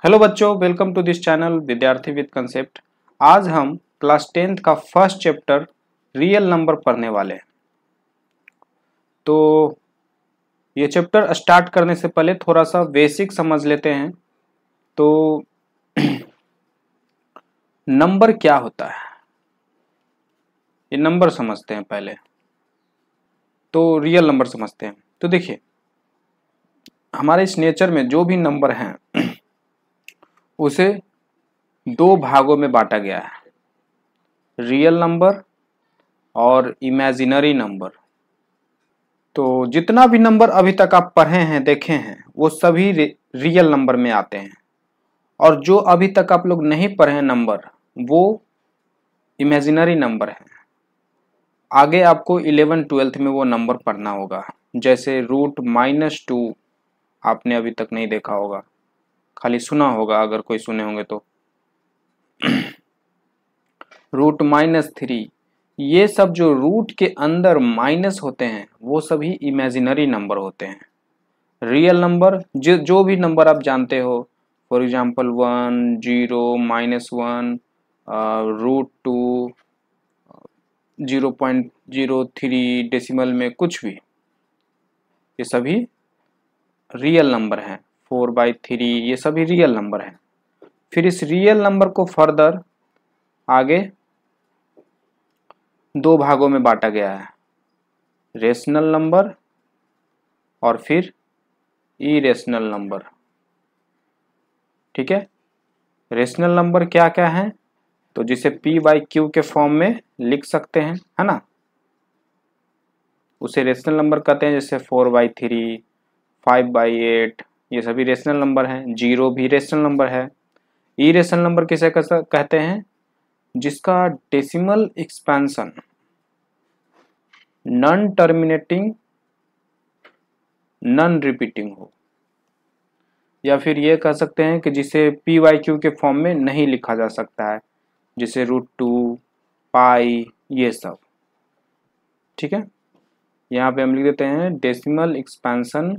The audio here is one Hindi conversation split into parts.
हेलो बच्चों, वेलकम टू दिस चैनल विद्यार्थी विद कंसेप्ट। आज हम क्लास 10th का फर्स्ट चैप्टर रियल नंबर पढ़ने वाले हैं। तो ये चैप्टर स्टार्ट करने से पहले थोड़ा सा बेसिक समझ लेते हैं। तो नंबर क्या होता है, ये नंबर समझते हैं पहले, तो रियल नंबर समझते हैं। तो देखिए, हमारे इस नेचर में जो भी नंबर हैं उसे दो भागों में बांटा गया है, रियल नंबर और इमेजिनरी नंबर। तो जितना भी नंबर अभी तक आप पढ़े हैं, देखे हैं, वो सभी रियल नंबर में आते हैं, और जो अभी तक आप लोग नहीं पढ़े हैं नंबर, वो इमेजिनरी नंबर है। आगे आपको 11th-12th में वो नंबर पढ़ना होगा, जैसे √-2 आपने अभी तक नहीं देखा होगा, खाली सुना होगा अगर कोई सुने होंगे तो। √-3, ये सब जो रूट के अंदर माइनस होते हैं वो सभी इमेजिनरी नंबर होते हैं। रियल नंबर जो भी नंबर आप जानते हो, फॉर एग्जांपल 1, 0, -1, √2, 0.03 डेसिमल में कुछ भी, ये सभी रियल नंबर हैं। 4/3, ये सभी रियल नंबर हैं। फिर इस रियल नंबर को फर्दर आगे दो भागों में बांटा गया है, रेशनल नंबर और फिर इरेशनल नंबर। ठीक है, रेशनल नंबर क्या क्या है, तो जिसे p/q के फॉर्म में लिख सकते हैं, है ना, उसे रेशनल नंबर कहते हैं। जैसे 4/3, 5/8, ये सभी रेशनल नंबर हैं। 0 भी रेशनल नंबर है। इरेशनल नंबर किसे कहते हैं, जिसका decimal expansion non terminating, non repeating हो, या फिर ये कह सकते हैं कि जिसे p/q के फॉर्म में नहीं लिखा जा सकता है, जिसे √2, पाई, ये सब। ठीक है, यहाँ पे हम लिख देते हैं डेसिमल एक्सपेंशन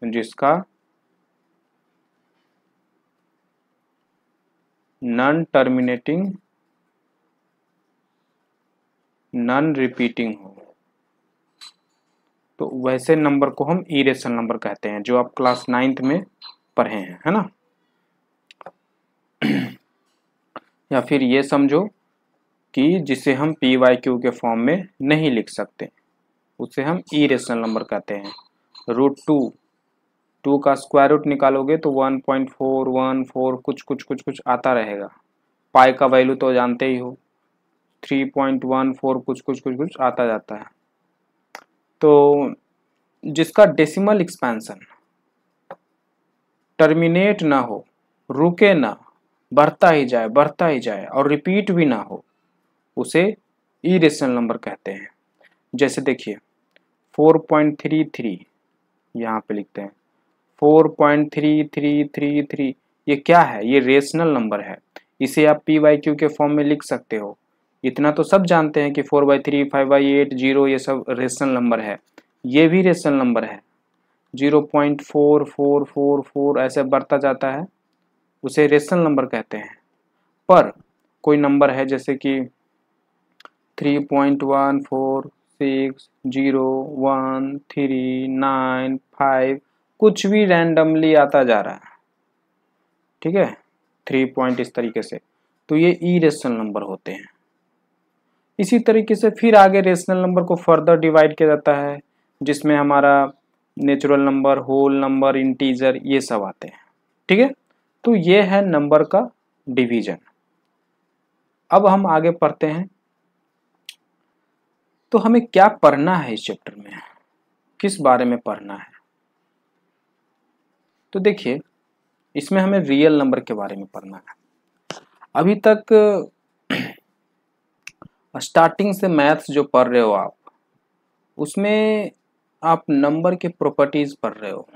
जिसका नॉन टर्मिनेटिंग, नॉन रिपीटिंग हो, तो वैसे नंबर को हम इरेशनल नंबर कहते हैं, जो आप क्लास 9th में पढ़े हैं, है ना। या फिर ये समझो कि जिसे हम p/q के फॉर्म में नहीं लिख सकते, उसे हम इरेशनल नंबर कहते हैं। √2 का स्क्वायर रूट निकालोगे तो 1.414 कुछ आता रहेगा। पाई का वैल्यू तो जानते ही हो, 3.14 कुछ आता जाता है। तो जिसका डेसिमल एक्सपेंशन टर्मिनेट ना हो, रुके ना, बढ़ता ही जाए और रिपीट भी ना हो, उसे इरेशनल नंबर कहते हैं। जैसे देखिए 4.33, यहाँ पे लिखते हैं 4.3333, ये क्या है, ये रेशनल नंबर है। इसे आप p/q के फॉर्म में लिख सकते हो। इतना तो सब जानते हैं कि 4/3, 5/8, 0 ये सब रेशनल नंबर है। ये भी रेशनल नंबर है। 0.4444 ऐसे बढ़ता जाता है, उसे रेशनल नंबर कहते हैं। पर कोई नंबर है जैसे कि 3.1460139 कुछ भी रैंडमली आता जा रहा है, ठीक है, 3 पॉइंट इस तरीके से, तो ये इरेशनल नंबर होते हैं। इसी तरीके से फिर आगे रेशनल नंबर को फर्दर डिवाइड किया जाता है, जिसमें हमारा natural number, whole number, integer, ये सब आते हैं। ठीक है, तो ये है नंबर का डिवीजन। अब हम आगे पढ़ते हैं, तो हमें क्या पढ़ना है इस चैप्टर में, किस बारे में पढ़ना है। तो देखिए, इसमें हमें रियल नंबर के बारे में पढ़ना है। अभी तक स्टार्टिंग से मैथ्स जो पढ़ रहे हो आप, उसमें आप नंबर के प्रॉपर्टीज पढ़ रहे हो,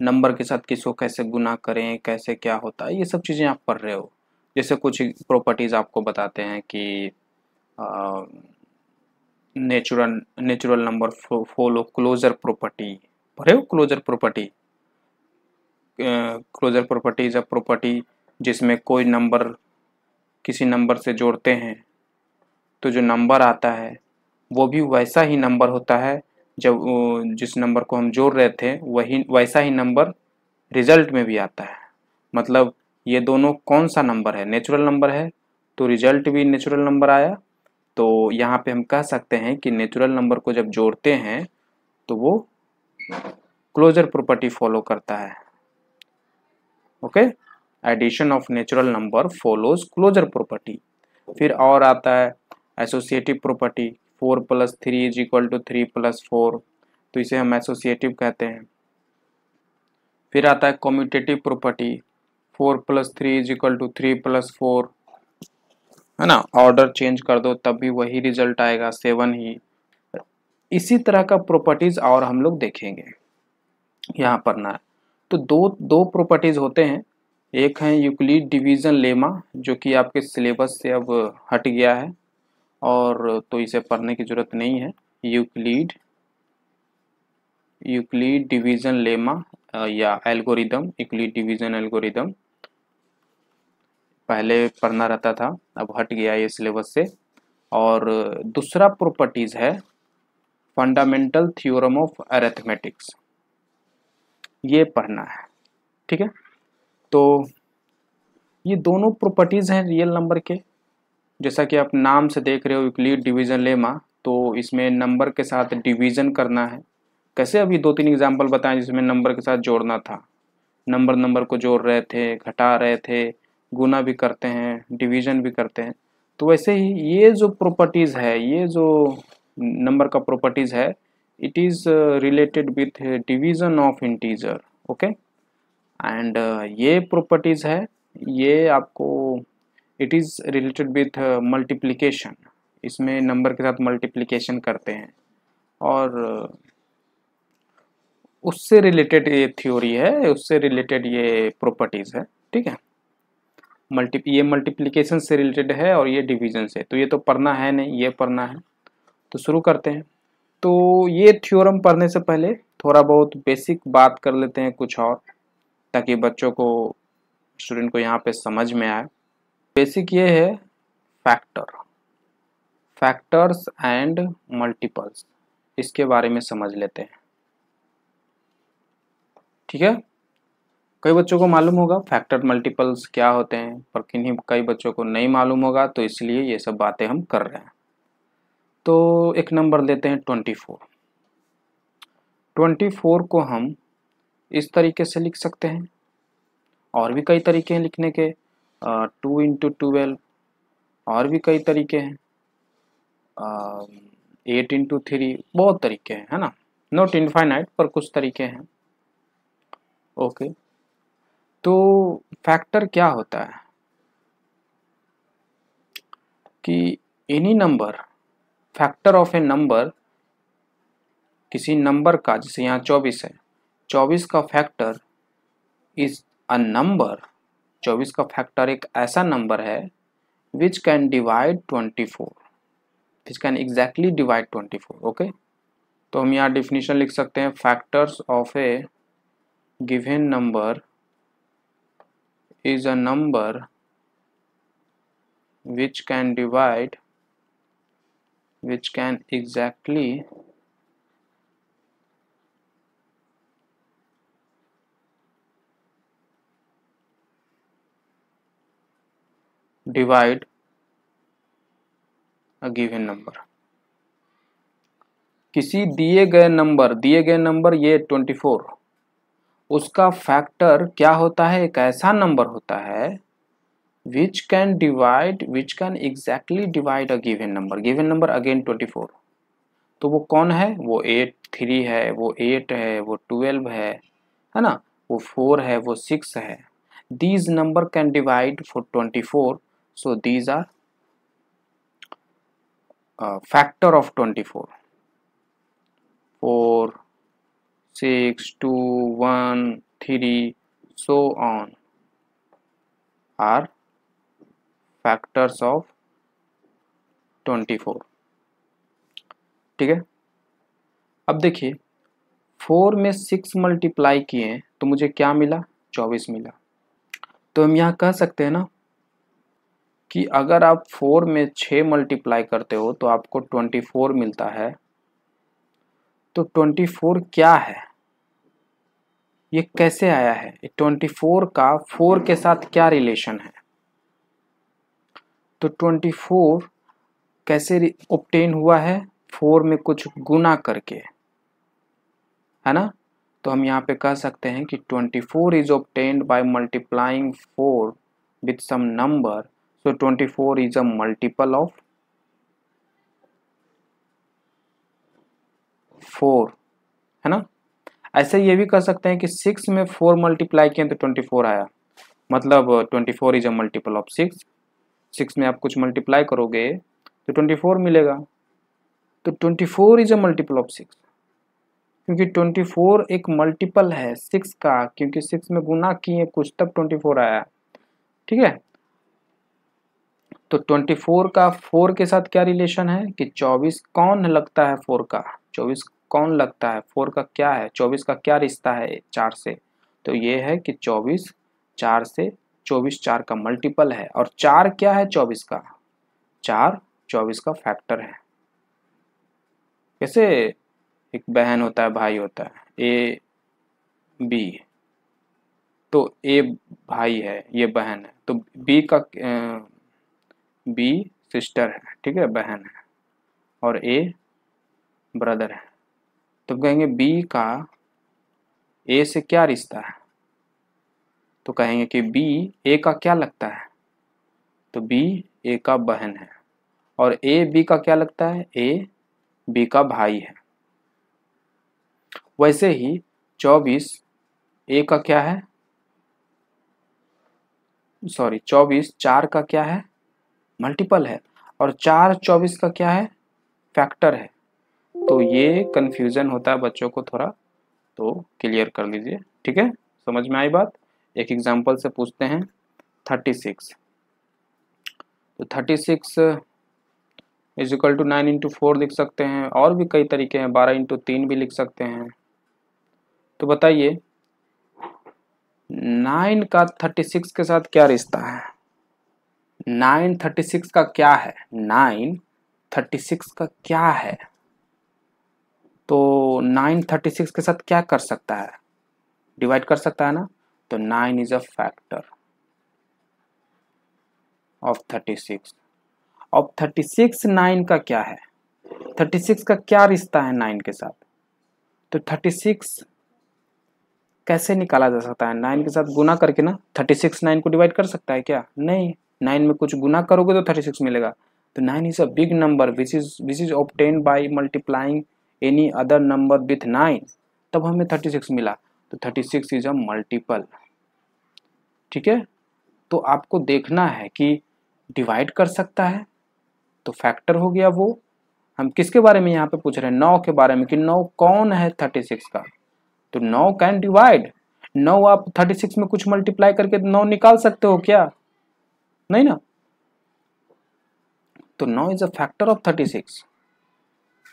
नंबर के साथ किसको कैसे गुना करें, कैसे क्या होता है, ये सब चीज़ें आप पढ़ रहे हो। जैसे कुछ प्रॉपर्टीज आपको बताते हैं कि natural number follow closure property, पढ़े हो closure property. Closure property is a property जिसमें कोई नंबर किसी नंबर से जोड़ते हैं तो जो नंबर आता है वो भी वैसा ही नंबर होता है जब जिस नंबर को हम जोड़ रहे थे वही वैसा ही नंबर रिजल्ट में भी आता है। मतलब ये दोनों कौन सा नंबर है, नेचुरल नंबर है तो रिजल्ट भी नेचुरल नंबर आया। तो यहाँ पे हम कह सकते हैं कि नेचुरल नंबर को जब जोड़ते हैं तो वो क्लोजर प्रॉपर्टी फॉलो करता है। Okay, addition of natural number follows closure property. फिर और आता है एसोसिएटिव प्रॉपर्टी, 4 + 3 = 3 + 4, तो इसे हम एसोसिएटिव कहते हैं। फिर आता है कम्यूटेटिव प्रॉपर्टी, 4 + 3 = 3 + 4, है ना, ऑर्डर चेंज कर दो तब भी वही रिजल्ट आएगा 7 ही। इसी तरह का प्रॉपर्टीज और हम लोग देखेंगे यहाँ पढ़ना है। तो दो प्रॉपर्टीज होते हैं, एक है यूक्लिड डिवीजन लेमा जो कि आपके सिलेबस से अब हट गया है और तो इसे पढ़ने की जरूरत नहीं है। यूक्लिड डिवीजन लेमा या एल्गोरिदम, यूक्लिड डिवीजन एल्गोरिदम पहले पढ़ना रहता था, अब हट गया ये सिलेबस से। और दूसरा प्रॉपर्टीज है फंडामेंटल थ्योरम ऑफ अरिथमेटिक्स, ये पढ़ना है। ठीक है, तो ये दोनों प्रॉपर्टीज हैं रियल नंबर के। जैसा कि आप नाम से देख रहे हो यूक्लिड डिवीजन लेमा, तो इसमें नंबर के साथ डिवीजन करना है। कैसे, अभी 2-3 एग्जाम्पल बताएं जिसमें नंबर के साथ जोड़ना था। नंबर को जोड़ रहे थे, घटा रहे थे, गुना भी करते हैं, डिवीजन भी करते हैं। तो वैसे ही ये जो प्रॉपर्टीज है, ये जो नंबर का प्रॉपर्टीज है, it is related with division of integer. Okay, and ये प्रॉपर्टीज है, ये आपको it is related with multiplication, इसमें नंबर के साथ मल्टीप्लिकेशन करते हैं और उससे रिलेटेड ये थ्योरी है, उससे रिलेटेड ये प्रॉपर्टीज है। ठीक है, ये मल्टीप्लिकेशन से रिलेटेड है और ये डिवीजन से, तो ये तो पढ़ना है नहीं, ये पढ़ना है। तो शुरू करते हैं। तो ये थ्योरम पढ़ने से पहले थोड़ा बहुत बेसिक बात कर लेते हैं कुछ और, ताकि बच्चों को, स्टूडेंट को यहाँ पे समझ में आए। बेसिक ये है फैक्टर्स एंड मल्टीपल्स, इसके बारे में समझ लेते हैं। ठीक है, कई बच्चों को मालूम होगा फैक्टर मल्टीपल्स क्या होते हैं, पर कई बच्चों को नहीं मालूम होगा, तो इसलिए ये सब बातें हम कर रहे हैं। तो एक नंबर लेते हैं 24। 24 को हम इस तरीके से लिख सकते हैं, और भी कई तरीके हैं लिखने के, 2 × 12, और भी कई तरीके हैं, 8 × 3, बहुत तरीके हैं, है ना, नॉट इनफाइनाइट पर कुछ तरीके हैं। ओके, तो फैक्टर क्या होता है कि any number, factor of A number, किसी नंबर का, जैसे यहाँ 24 है, 24 का फैक्टर इज अ नंबर, 24 का फैक्टर एक ऐसा नंबर है which can divide 24, which can exactly divide 24। Okay, तो हम यहाँ डिफिनीशन लिख सकते हैं, factors of A given number is a number which can exactly divide a given number। किसी दिए गए नंबर ये 24, उसका फैक्टर क्या होता है, एक ऐसा नंबर होता है which can exactly divide a given number again 24। तो वो कौन है, वो 3 है, वो 8 है, वो 12 है ना, वो 4 है, वो 6 है। These number can divide for 24, so these are factor of 24। 4, 6, 2, 1, 3, so on are factors of 24। ठीक है, अब देखिए 4 में 6 मल्टीप्लाई किए तो मुझे क्या मिला, 24 मिला। तो हम यहाँ कह सकते हैं ना कि अगर आप 4 में 6 मल्टीप्लाई करते हो तो आपको 24 मिलता है। तो 24 क्या है, ये कैसे आया है, 24 का 4 के साथ क्या रिलेशन है? तो 24 कैसे ऑब्टेन हुआ है? 4 में कुछ गुना करके, है ना। तो हम यहाँ पे कह सकते हैं कि 24 is obtained by multiplying 4 with some number, so 24 is a multiple of 4, है ना। ऐसे ये भी कह सकते हैं कि 6 में 4 मल्टीप्लाई किए तो 24 आया, मतलब 24 इज अ मल्टीपल ऑफ 6। 6 में आप कुछ मल्टीप्लाई करोगे तो 24 मिलेगा। तो 24 इज अ मल्टीपल ऑफ 6, क्योंकि 24 एक मल्टीपल है 6 का, क्योंकि 6 में गुना किए कुछ तब 24 आया, ठीक है। तो 24 का 4 के साथ क्या रिलेशन है कि 24 कौन लगता है 4 का, 24 कौन लगता है 4 का, क्या है 24 का क्या रिश्ता है 4 से? तो ये है कि 24 4 से, 24 4 का मल्टीपल है। और 4 क्या है 24 का? 4 24 का फैक्टर है। कैसे एक बहन होता है भाई होता है ए बी, तो ए भाई है ये बहन है, तो बी का बी सिस्टर है, ठीक है, बहन है, और ए ब्रदर है। तो कहेंगे बी का ए से क्या रिश्ता है? तो कहेंगे कि बी ए का क्या लगता है? तो बी ए का बहन है। और ए बी का क्या लगता है? ए बी का भाई है। वैसे ही 24 ए का क्या है, सॉरी 24 4 का क्या है? मल्टीपल है। और 4 24 का क्या है? फैक्टर है। तो ये कंफ्यूजन होता है बच्चों को थोड़ा, तो क्लियर कर लीजिए, ठीक है। समझ में आई बात? एक एग्जांपल से पूछते हैं 36। तो 36 इज इक्वल टू 9 इंटू 4 लिख सकते हैं, और भी कई तरीके हैं, 12 इंटू 3 भी लिख सकते हैं। तो बताइए 9 का 36 के साथ क्या रिश्ता है? 9 36 का क्या है? 9 36 का क्या है? तो 9 36 के साथ क्या कर सकता है? डिवाइड कर सकता है ना। तो 9 इज अ फैक्टर ऑफ 36। अब 36 9 का क्या है? 36 का क्या रिश्ता है 9 के साथ? तो 36 कैसे निकाला जा सकता है? 9 के साथ गुना करके ना। 36 9 को डिवाइड कर सकता है क्या? नहीं। 9 में कुछ गुना करोगे तो 36 मिलेगा। तो 9 is a big number which is obtained by multiplying any other number with 9, तब हमें 36 मिला। तो 36 इज अ मल्टीपल, ठीक है। तो आपको देखना है कि डिवाइड कर सकता है तो फैक्टर हो गया वो। हम किसके बारे में यहाँ पे पूछ रहे हैं? 9 के बारे में, कि 9 कौन है 36 का। तो 9 कैन डिवाइड। 9 आप 36 में कुछ मल्टीप्लाई करके 9 निकाल सकते हो क्या? नहीं ना। तो 9 is a factor of 36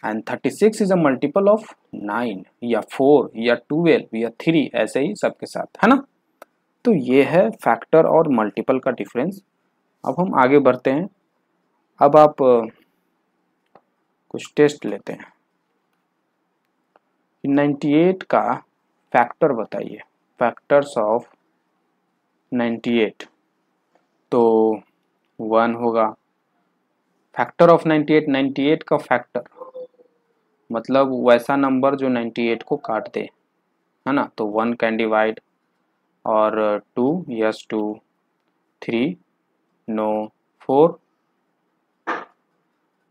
and 36 is a multiple of 9 या 4 या 12 या 3, ऐसे ही सबके साथ, है ना। तो ये है फैक्टर और मल्टीपल का डिफरेंस। अब हम आगे बढ़ते हैं। अब आप कुछ टेस्ट लेते हैं। 98 का फैक्टर बताइए, फैक्टर्स ऑफ 98। तो 1 होगा फैक्टर ऑफ 98। 98 का फैक्टर मतलब वैसा नंबर जो 98 को काट दे, है ना। तो 1 कैन डिवाइड, और 2 यस 2, 3 नो, 4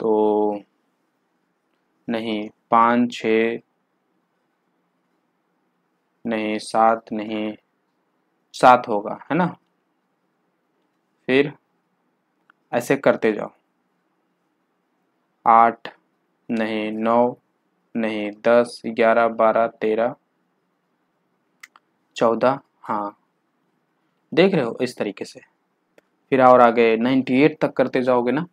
तो नहीं, 5 6 नहीं, 7 नहीं, 7 होगा, है ना। फिर ऐसे करते जाओ, 8 नहीं, 9 नहीं, 10 11 12 13 14, हाँ देख रहे हो इस तरीके से। फिर और आगे 98 तक करते जाओगे ना।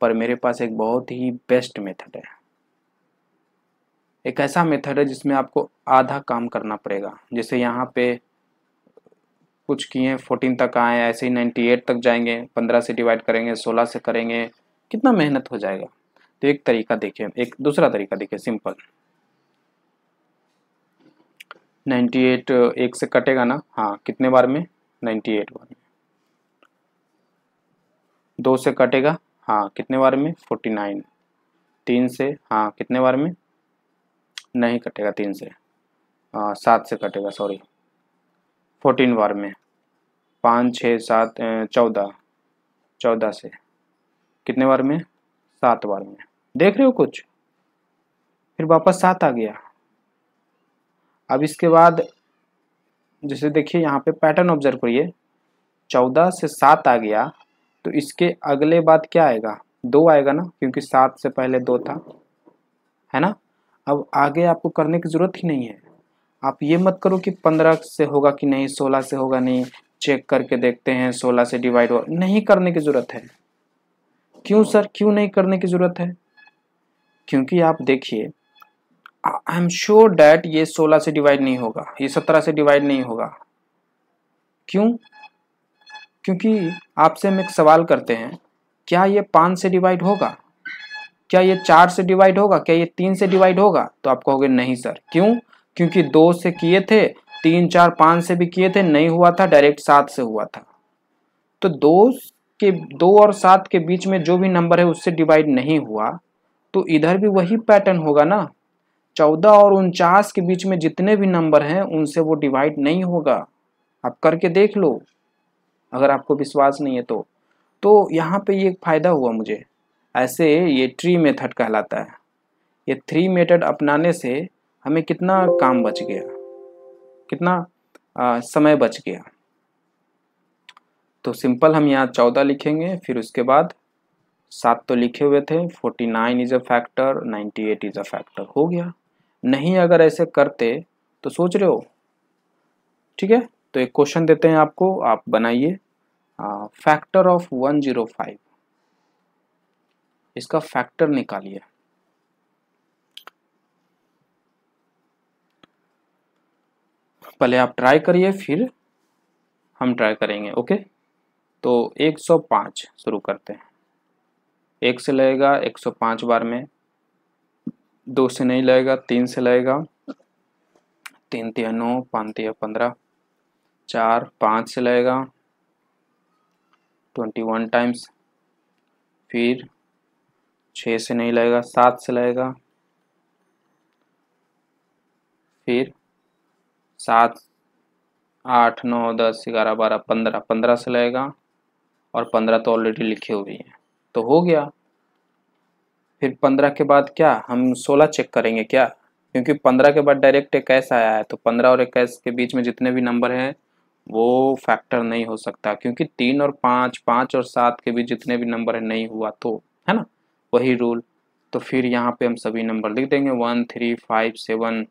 पर मेरे पास एक बहुत ही बेस्ट मेथड है, एक ऐसा मेथड है जिसमें आपको आधा काम करना पड़ेगा। जैसे यहाँ पे कुछ किए 14 तक आए, ऐसे ही 98 तक जाएंगे, 15 से डिवाइड करेंगे, 16 से करेंगे, कितना मेहनत हो जाएगा। तो एक तरीका देखिए, एक दूसरा तरीका देखिए, सिंपल। 98 एक से कटेगा ना, हाँ कितने बार में, 98 बार में। 2 से कटेगा, हाँ कितने बार में, 49। 3 से, हाँ कितने बार में, नहीं कटेगा 3 से, 7 से कटेगा, सॉरी 14 बार में। 5 6 7 14, 14 से कितने बार में, 7 बार में। देख रहे हो कुछ, फिर वापस 7 आ गया। अब इसके बाद जैसे देखिए यहाँ पे पैटर्न ऑब्जर्व करिए, 14 से 7 आ गया, तो इसके अगले बाद क्या आएगा, 2 आएगा ना, क्योंकि 7 से पहले 2 था, है ना। अब आगे आपको करने की जरूरत ही नहीं है। आप ये मत करो कि 15 से होगा कि नहीं, 16 से होगा नहीं, चेक करके देखते हैं 16 से डिवाइड हो, नहीं करने की जरूरत है। क्यों सर, क्यों नहीं करने की जरूरत है? क्योंकि आप देखिए, आई एम श्योर डैट ये 16 से डिवाइड नहीं होगा, ये 17 से डिवाइड नहीं होगा। क्यों? क्योंकि आपसे हम एक सवाल करते हैं, क्या ये 5 से डिवाइड होगा, क्या ये 4 से डिवाइड होगा, क्या ये 3 से डिवाइड होगा? तो आप कहोगे नहीं सर। क्यों? क्योंकि 2 से किए थे, 3 4 5 से भी किए थे, नहीं हुआ था, डायरेक्ट 7 से हुआ था। तो 2 और 7 के बीच में जो भी नंबर है उससे डिवाइड नहीं हुआ, तो इधर भी वही पैटर्न होगा ना। 14 और 49 के बीच में जितने भी नंबर हैं उनसे वो डिवाइड नहीं होगा। आप करके देख लो, अगर आपको विश्वास नहीं है तो यहाँ पे ये फायदा हुआ मुझे। ऐसे ये ट्री मेथड कहलाता है। ये 3 मेथड अपनाने से हमें कितना काम बच गया, कितना समय बच गया। तो सिंपल हम यहाँ 14 लिखेंगे, फिर उसके बाद 7 तो लिखे हुए थे, 49 is a factor, 98 is a factor, हो गया। नहीं अगर ऐसे करते तो सोच रहे हो, ठीक है। तो एक क्वेश्चन देते हैं आपको, आप बनाइए फैक्टर ऑफ 105, इसका फैक्टर निकालिए। पहले आप ट्राई करिए, फिर हम ट्राई करेंगे, ओके। तो 105 शुरू करते हैं। 1 से लगेगा 105 बार में, 2 से नहीं लगेगा, 3 से लगेगा, 3 तिया 9, 5 तिया 15, 4 5 से लगेगा 21 टाइम्स, फिर 6 से नहीं लगेगा, 7 से लगेगा, फिर 7 8 9 10 11 12 15, 15 से लगेगा, और 15 तो ऑलरेडी लिखे हुए हैं, तो हो गया। फिर 15 के बाद क्या, हम 16 चेक करेंगे क्या, क्योंकि 15 के बाद डायरेक्ट 21 आया है, तो 15 और 21 के बीच में जितने भी नंबर हैं वो फैक्टर नहीं हो सकता, क्योंकि 3 और 5, 5 और 7 के बीच जितने भी नंबर है नहीं हुआ, तो है ना, वही रूल। तो फिर यहाँ पे हम सभी नंबर लिख देंगे, 1 3 5 7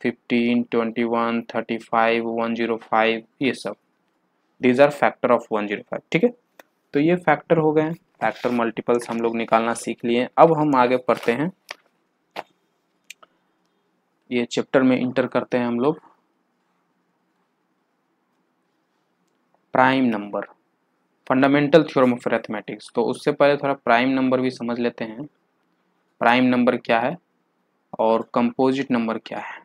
15 21 35 105, ये सब दीज आर फैक्टर ऑफ 105, ठीक है। तो ये फैक्टर हो गए, फैक्टर मल्टीपल्स हम लोग निकालना सीख लिए। अब हम आगे पढ़ते हैं, ये चैप्टर में इंटर करते हैं हम लोग prime number, fundamental theorem of arithmetics. तो उससे पहले थोड़ा प्राइम नंबर भी समझ लेते हैं, प्राइम नंबर क्या है और कंपोजिट नंबर क्या है।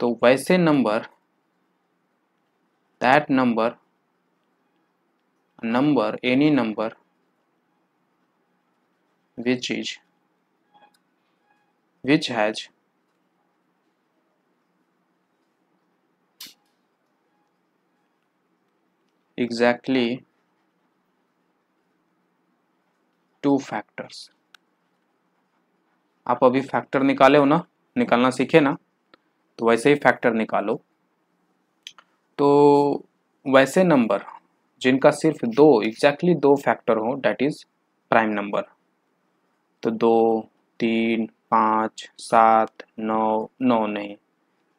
तो वैसे number, that number, number, any number which has exactly 2 factors. आप अभी फैक्टर निकाले हो ना, निकालना सीखे ना, तो वैसे ही फैक्टर निकालो। तो वैसे नंबर जिनका सिर्फ एग्जैक्टली 2 फैक्टर हो, डेट इज प्राइम नंबर। तो 2 3 5 7 9, 9 नहीं,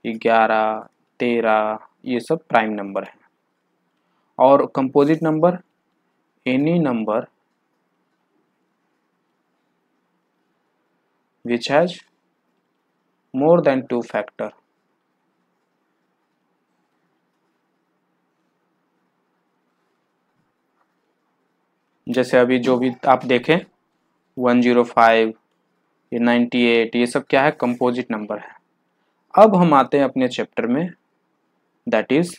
11 13, ये सब प्राइम नंबर है। और composite number, any number which has more than 2 factor, जैसे अभी जो भी आप देखें 105, ये 98, ये सब क्या है, कंपोजिट नंबर है। अब हम आते हैं अपने चैप्टर में, that is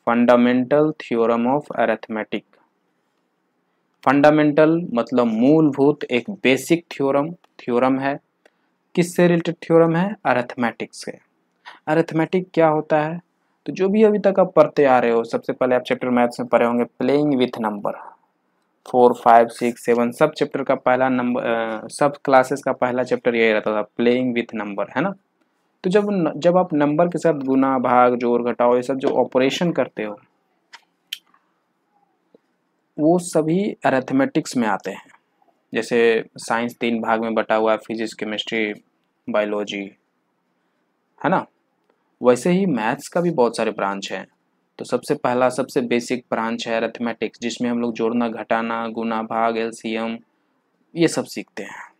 fundamental theorem of arithmetic. Fundamental मतलब मूलभूत, एक बेसिक थ्योरम है। किससे रिलेटेड थ्योरम है? अरिथमेटिक्स से। अरिथमेटिक क्या होता है? तो जो भी अभी तक आप पढ़ते आ रहे हो, सबसे पहले आप चैप्टर मैथ्स में पढ़े होंगे प्लेइंग विथ नंबर, 4, 5, 6, 7 सब चैप्टर का पहला नंबर, सब क्लासेस का पहला चैप्टर यही रहता था, प्लेइंग विथ नंबर, है ना। तो जब आप नंबर के साथ गुना, भाग, जोड़, घटाओ, ये सब जो ऑपरेशन करते हो, वो सभी अरिथमेटिक्स में आते हैं। जैसे साइंस 3 भाग में बटा हुआ है, फिजिक्स, केमिस्ट्री, बायोलॉजी, है ना। वैसे ही मैथ्स का भी बहुत सारे ब्रांच हैं। तो सबसे पहला, सबसे बेसिक ब्रांच है अरिथमेटिक्स, जिसमें हम लोग जोड़ना, घटाना, गुना, भाग, एलसीएम, ये सब सीखते हैं।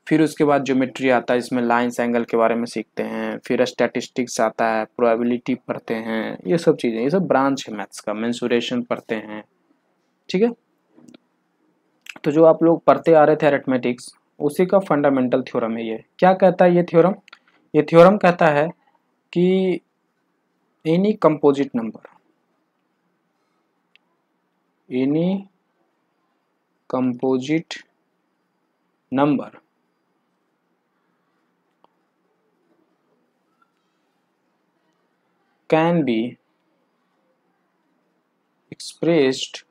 फिर उसके बाद ज्योमेट्री आता है, इसमें लाइन्स, एंगल के बारे में सीखते हैं। फिर स्टैटिस्टिक्स आता है, प्रोबेबिलिटी पढ़ते हैं, ये सब चीज़ें, ये सब ब्रांच है मैथ्स का। मेंसुरेशन पढ़ते हैं, ठीक है। तो जो आप लोग पढ़ते आ रहे थे अरिथमेटिक्स, उसी का फंडामेंटल थ्योरम है ये। क्या कहता है ये थ्योरम? ये थ्योरम कहता है कि any composite number, any composite number can be expressed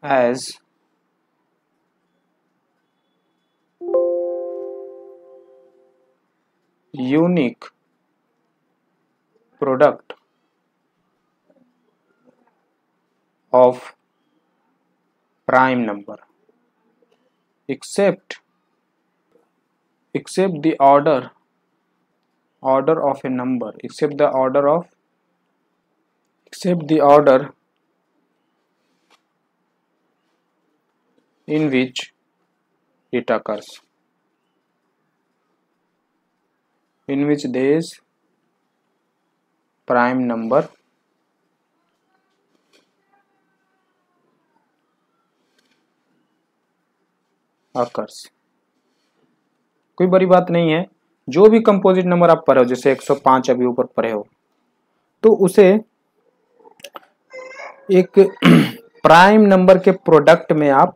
as unique product of prime number except the order of a number, except the order in which it occurs, in which this prime number occurs। कोई बड़ी बात नहीं है, जो भी कंपोजिट नंबर आप पढ़े हो, जैसे 105 अभी ऊपर पढ़े हो, तो उसे एक प्राइम नंबर के प्रोडक्ट में आप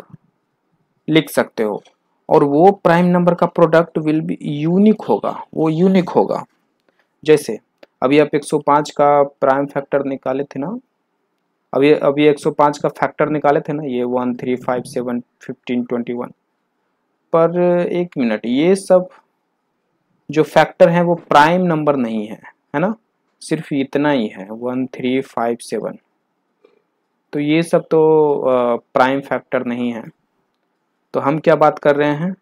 लिख सकते हो, और वो प्राइम नंबर का प्रोडक्ट विल बी यूनिक होगा, वो यूनिक होगा। जैसे अभी आप 105 का प्राइम फैक्टर निकाले थे ना, अभी 105 का फैक्टर निकाले थे ना, ये 1, 3, 5, 7, 15, 21। पर एक मिनट, ये सब जो फैक्टर है वो प्राइम नंबर नहीं है ना, सिर्फ इतना ही है 1, 3, 5, 7। तो ये सब तो प्राइम फैक्टर नहीं है। तो हम क्या बात कर रहे हैं?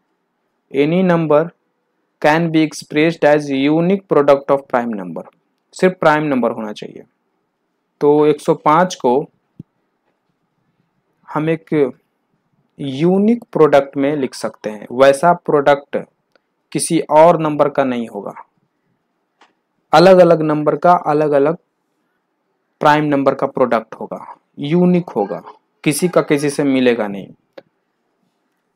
Any number can be expressed as unique product of prime number, सिर्फ प्राइम नंबर होना चाहिए। तो 105 को हम एक यूनिक प्रोडक्ट में लिख सकते हैं। वैसा प्रोडक्ट किसी और नंबर का नहीं होगा, अलग अलग नंबर का अलग अलग प्राइम नंबर का प्रोडक्ट होगा, यूनिक होगा, किसी का किसी से मिलेगा नहीं।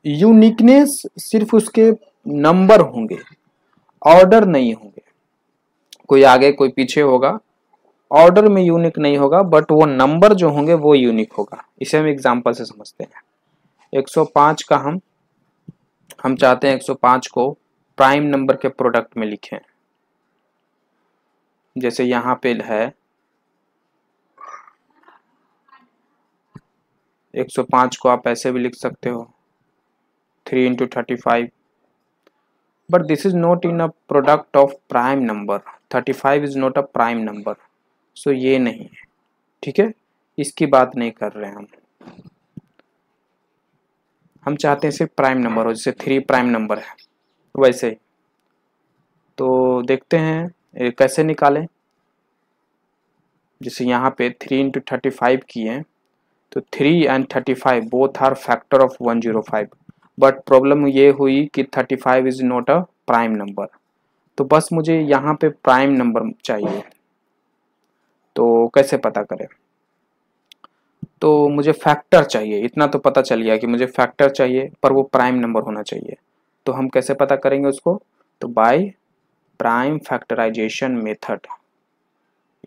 यूनिकनेस सिर्फ उसके नंबर होंगे, ऑर्डर नहीं होंगे। कोई आगे कोई पीछे होगा, ऑर्डर में यूनिक नहीं होगा, बट वो नंबर जो होंगे वो यूनिक होगा। इसे हम एग्जांपल से समझते हैं। 105 का हम चाहते हैं 105 को प्राइम नंबर के प्रोडक्ट में लिखें। जैसे यहाँ पे है 105 को आप ऐसे भी लिख सकते हो 3 into 35, but this is not in a product of prime number. 35 is not a prime number, so ये नहीं है, ठीक है। इसकी बात नहीं कर रहे हैं हम चाहते हैं सिर्फ प्राइम नंबर हो, जैसे 3 प्राइम नंबर है वैसे ही। तो देखते हैं कैसे निकालें। जैसे यहाँ पे 3 into 35 किए, तो 3 and 35 both are factor of 105, but problem ये हुई कि 35 is not a prime number. तो बस मुझे यहाँ पे प्राइम नंबर चाहिए, तो कैसे पता करें? तो मुझे फैक्टर चाहिए, इतना तो पता चल गया कि मुझे फैक्टर चाहिए, पर वो प्राइम नंबर होना चाहिए। तो हम कैसे पता करेंगे उसको? तो बाय प्राइम फैक्टराइजेशन मेथड,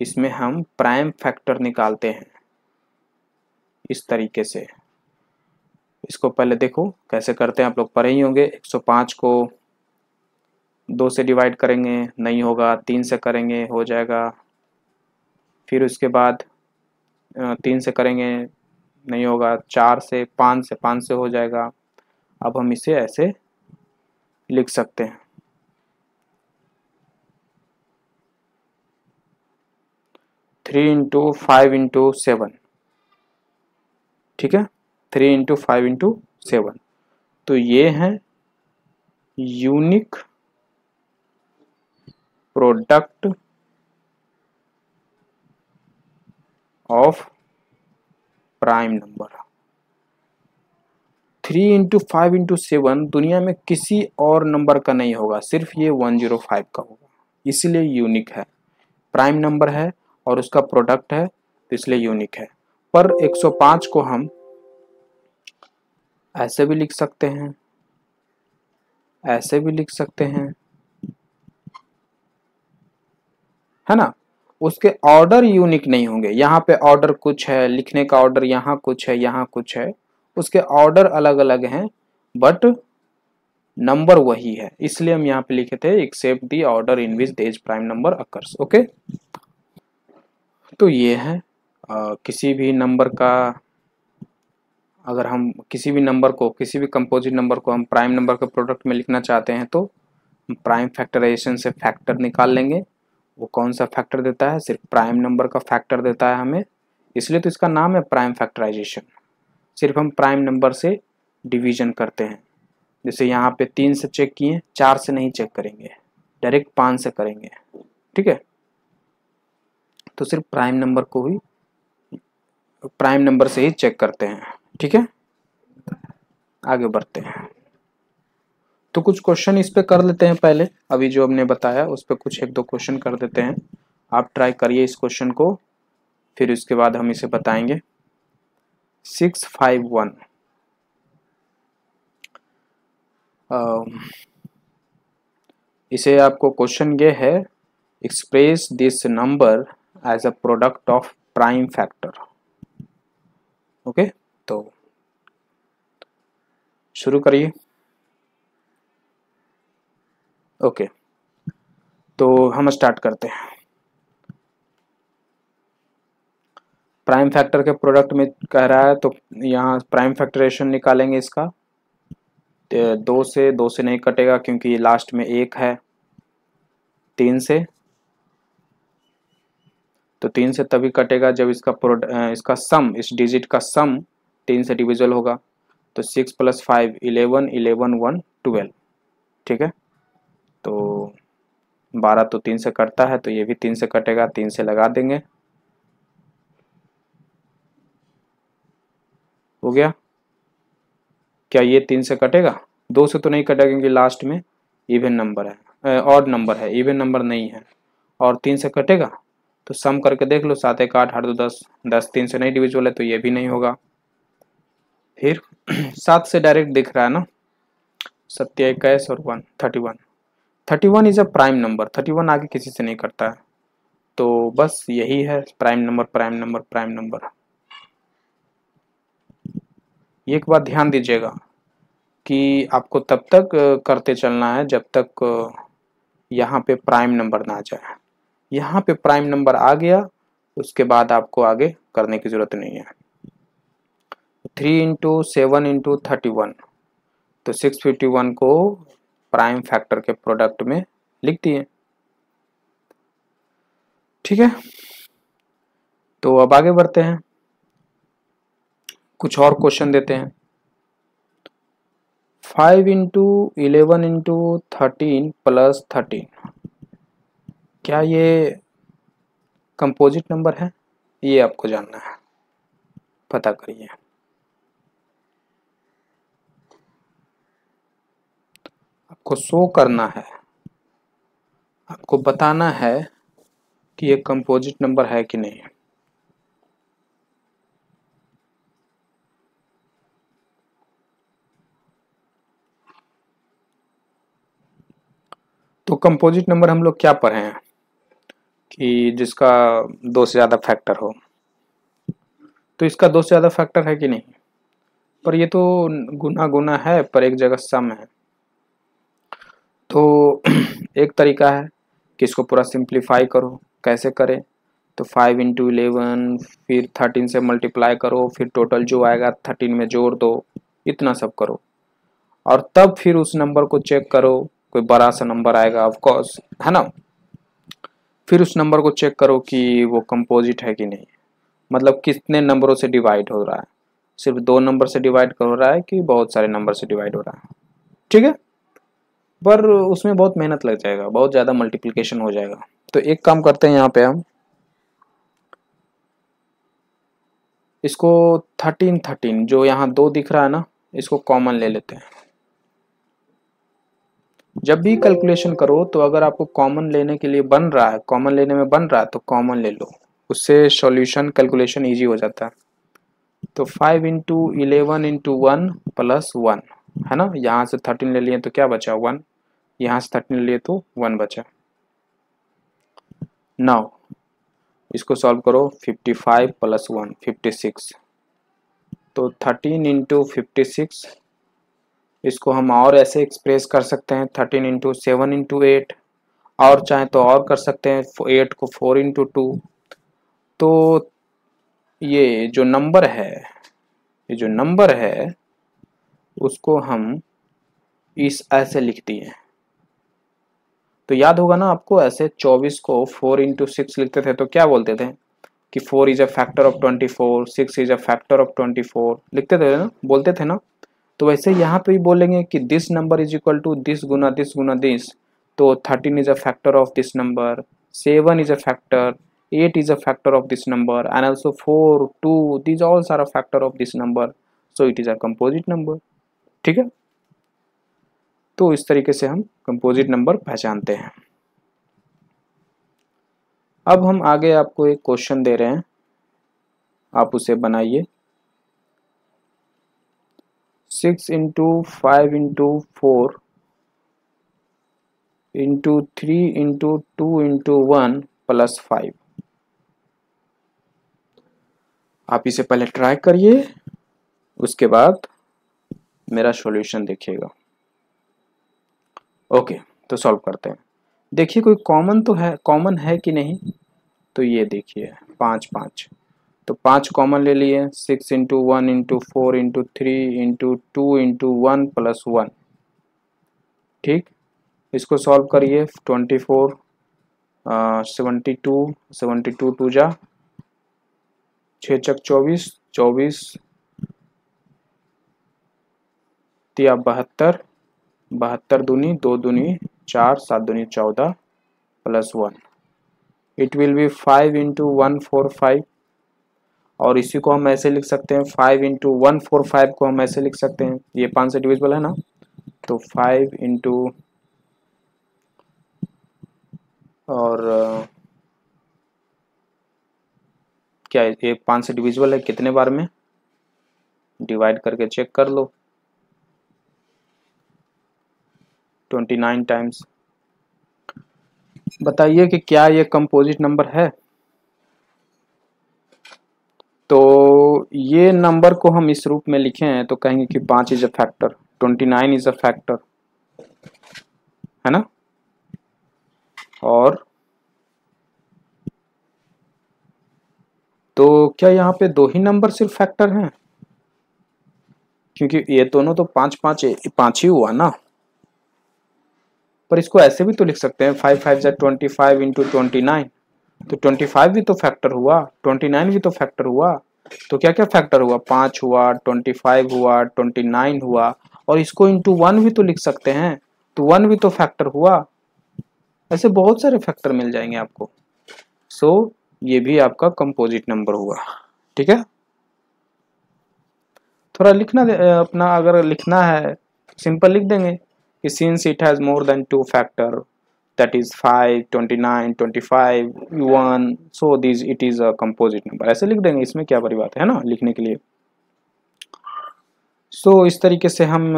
इसमें हम प्राइम फैक्टर निकालते हैं इस तरीके से। इसको पहले देखो कैसे करते हैं, आप लोग पढ़े ही होंगे। 105 को 2 से डिवाइड करेंगे, नहीं होगा, 3 से करेंगे, हो जाएगा। फिर उसके बाद 3 से करेंगे, नहीं होगा, 4 से, 5 से हो जाएगा। अब हम इसे ऐसे लिख सकते हैं, 3 इंटू 5 इंटू 7, ठीक है, 3 इंटू 5 इंटू 7। तो ये है unique product of prime number. 3 into 5 into 7 दुनिया में किसी और नंबर का नहीं होगा, सिर्फ ये 105 का होगा, इसलिए यूनिक है। प्राइम नंबर है और उसका प्रोडक्ट है, तो इसलिए यूनिक है। पर 105 को हम ऐसे भी लिख सकते हैं, ऐसे भी लिख सकते हैं, है ना। उसके ऑर्डर यूनिक नहीं होंगे, यहाँ पे ऑर्डर कुछ है, लिखने का ऑर्डर यहाँ कुछ है, यहाँ कुछ है, उसके ऑर्डर अलग अलग हैं, बट नंबर वही है। इसलिए हम यहाँ पे लिखे थे एक्सेप्ट दी ऑर्डर इन विच देज प्राइम नंबर अकर्स। ओके, तो ये है किसी भी नंबर का, अगर हम किसी भी नंबर को, किसी भी कंपोजिट नंबर को हम प्राइम नंबर के प्रोडक्ट में लिखना चाहते हैं, तो प्राइम फैक्टराइजेशन से फैक्टर निकाल लेंगे। वो कौन सा फैक्टर देता है? सिर्फ प्राइम नंबर का फैक्टर देता है हमें, इसलिए तो इसका नाम है प्राइम फैक्टराइजेशन। सिर्फ हम प्राइम नंबर से डिवीजन करते हैं। जैसे यहाँ पे 3 से चेक किए, 4 से नहीं चेक करेंगे, डायरेक्ट 5 से करेंगे, ठीक है। तो सिर्फ प्राइम नंबर को ही, प्राइम नंबर से ही चेक करते हैं, ठीक है। आगे बढ़ते हैं, तो कुछ क्वेश्चन इस पे कर लेते हैं पहले। अभी जो हमने बताया उस पे कुछ 1-2 क्वेश्चन कर देते हैं। आप ट्राई करिए इस क्वेश्चन को, फिर उसके बाद हम इसे बताएंगे। 651, इसे आपको क्वेश्चन ये है, express this number as a product of prime factor. Okay, तो शुरू करिए। ओके, तो हम स्टार्ट करते हैं। प्राइम फैक्टर के प्रोडक्ट में कह रहा है, तो यहाँ प्राइम फैक्टरेशन निकालेंगे इसका। 2 से नहीं कटेगा क्योंकि लास्ट में 1 है। 3 से, तो 3 से तभी कटेगा जब इसका सम, इस डिजिट का सम 3 से डिविजल होगा। तो 6 + 5 11, 11 1 12, ठीक है। तो 12 तो 3 से कटता है, तो ये भी 3 से कटेगा, 3 से लगा देंगे, हो गया। क्या ये 3 से कटेगा? 2 से तो नहीं कटेगा क्योंकि लास्ट में इवन नंबर है, ऑड नंबर है, इवन नंबर नहीं है। और 3 से कटेगा तो सम करके देख लो, 7 1 8 8 2 10, 10 3 से नहीं डिविजिबल है, तो ये भी नहीं होगा। फिर 7 से डायरेक्ट दिख रहा है ना, 7 21 और 1 31, 31 इज अ प्राइम नंबर, 31 आगे किसी से नहीं करता है। तो बस यही है prime number, prime number, prime number. एक बात ध्यान दीजिएगा कि आपको तब तक करते चलना है जब तक यहाँ पे प्राइम नंबर ना आ जाए। यहाँ पे प्राइम नंबर आ गया, उसके बाद आपको आगे करने की जरूरत नहीं है। 3 इंटू 7 इंटू 31, तो 651 को प्राइम फैक्टर के प्रोडक्ट में लिख दिए, ठीक है। तो अब आगे बढ़ते हैं, कुछ और क्वेश्चन देते हैं। 5 इंटू 11 इंटू 13 प्लस 13, क्या ये कंपोजिट नंबर है? ये आपको जानना है, पता करिए। आपको शो करना है, आपको बताना है कि ये कंपोजिट नंबर है कि नहीं। तो कंपोजिट नंबर हम लोग क्या पढ़े हैं कि जिसका दो से ज़्यादा फैक्टर हो, तो इसका दो से ज़्यादा फैक्टर है कि नहीं, पर ये तो गुना गुना है पर एक जगह सम है। तो एक तरीका है कि इसको पूरा सिंप्लीफाई करो। कैसे करें, तो 5 इंटू 11 फिर 13 से मल्टीप्लाई करो, फिर टोटल जो आएगा 13 में जोड़ दो, इतना सब करो और तब फिर उस नंबर को चेक करो। कोई बड़ा सा नंबर आएगा ऑफ कोर्स, है ना, फिर उस नंबर को चेक करो कि वो कंपोजिट है कि नहीं, मतलब कितने नंबरों से डिवाइड हो रहा है, सिर्फ 2 नंबर से डिवाइड हो रहा है कि बहुत सारे नंबर से डिवाइड हो रहा है। ठीक है, पर उसमें बहुत मेहनत लग जाएगा, बहुत ज़्यादा मल्टीप्लिकेशन हो जाएगा। तो एक काम करते हैं, यहाँ पे हम इसको 13 जो यहाँ 2 दिख रहा है ना, इसको कॉमन ले लेते हैं। जब भी कैलकुलेशन करो तो अगर आपको कॉमन लेने के लिए बन रहा है, कॉमन लेने में बन रहा है तो कॉमन ले लो, उससे सॉल्यूशन कैलकुलेशन इजी हो जाता है। तो 5 इंटू 11 इंटू 1 प्लस 1 है ना, यहाँ से 13 ले लिए तो क्या बचा 1, यहाँ से 13 ले लिए तो 1 बचा। नाउ इसको सॉल्व करो, 55 प्लस 1 56, तो 13 इंटू 56, इसको हम और ऐसे एक्सप्रेस कर सकते हैं 13 इंटू 7 इंटू 8, और चाहे तो और कर सकते हैं 8 को 4 इंटू 2। तो ये जो नंबर है, ये जो नंबर है उसको हम इस ऐसे लिख दिए। तो याद होगा ना आपको, ऐसे 24 को 4 इंटू 6 लिखते थे तो क्या बोलते थे कि 4 is a factor of 24, 6 is a factor of 24, लिखते थे ना, बोलते थे ना। तो वैसे यहाँ पे भी बोलेंगे कि this number is equal to this गुना दिस गुना दिस, तो 13 is a factor of this number, 7 is a factor, 8 is a factor of this number, and also 4, 2, these all are a factor of this number, so it is a composite number। ठीक है, तो इस तरीके से हम कंपोजिट नंबर पहचानते हैं। अब हम आगे आपको एक क्वेश्चन दे रहे हैं, आप उसे बनाइए। 6 into 5 into 4 into 3 into 2 into 1 plus 5। आप इसे पहले ट्राई करिए, उसके बाद मेरा सॉल्यूशन देखिएगा। ओके, तो सॉल्व करते हैं। देखिए कोई कॉमन तो है, कॉमन है कि नहीं, तो ये देखिए 5 5, तो 5 कॉमन ले लिए। 6 into 1 into 4 into 3 into 2 into 1 plus 1। ठीक, इसको सॉल्व करिए। 24 72 72 टू जा 6 चक 24 24 तिया 72 72 दूनी 2 दूनी 4 7 दूनी 14 plus 1, it will be 5 into 145। और इसी को हम ऐसे लिख सकते हैं, 5 इंटू 145 को हम ऐसे लिख सकते हैं, ये 5 से डिविजिबल है ना, तो 5 इंटू और क्या ये 5 से डिविजिबल है, कितने बार में, डिवाइड करके चेक कर लो, 29 टाइम्स। बताइए कि क्या ये कंपोजिट नंबर है। तो ये नंबर को हम इस रूप में लिखें तो कहेंगे कि 5 is a factor, 29 is a factor, है ना। और तो क्या यहाँ पे 2 ही नंबर सिर्फ फैक्टर हैं, क्योंकि ये दोनों तो 5 5 5 ही हुआ ना। पर इसको ऐसे भी तो लिख सकते हैं, 5 5 जा 25 इंटू 29, तो 25 भी तो फैक्टर हुआ, 29 भी तो फैक्टर हुआ। तो क्या क्या फैक्टर हुआ, 5 हुआ, 25 हुआ, 29 हुआ, और इसको इंटू 1 भी तो लिख सकते हैं, तो 1 भी तो फैक्टर हुआ। ऐसे बहुत सारे फैक्टर मिल जाएंगे आपको। सो ये भी आपका कंपोजिट नंबर हुआ। ठीक है, थोड़ा लिखना अपना, अगर लिखना है सिंपल लिख देंगे कि since it has more than 2 factor, that is 5 29 25 1, so this it is a composite number, ऐसे लिख देंगे, इसमें क्या बड़ी बात है ना लिखने के लिए। सो इस तरीके से हम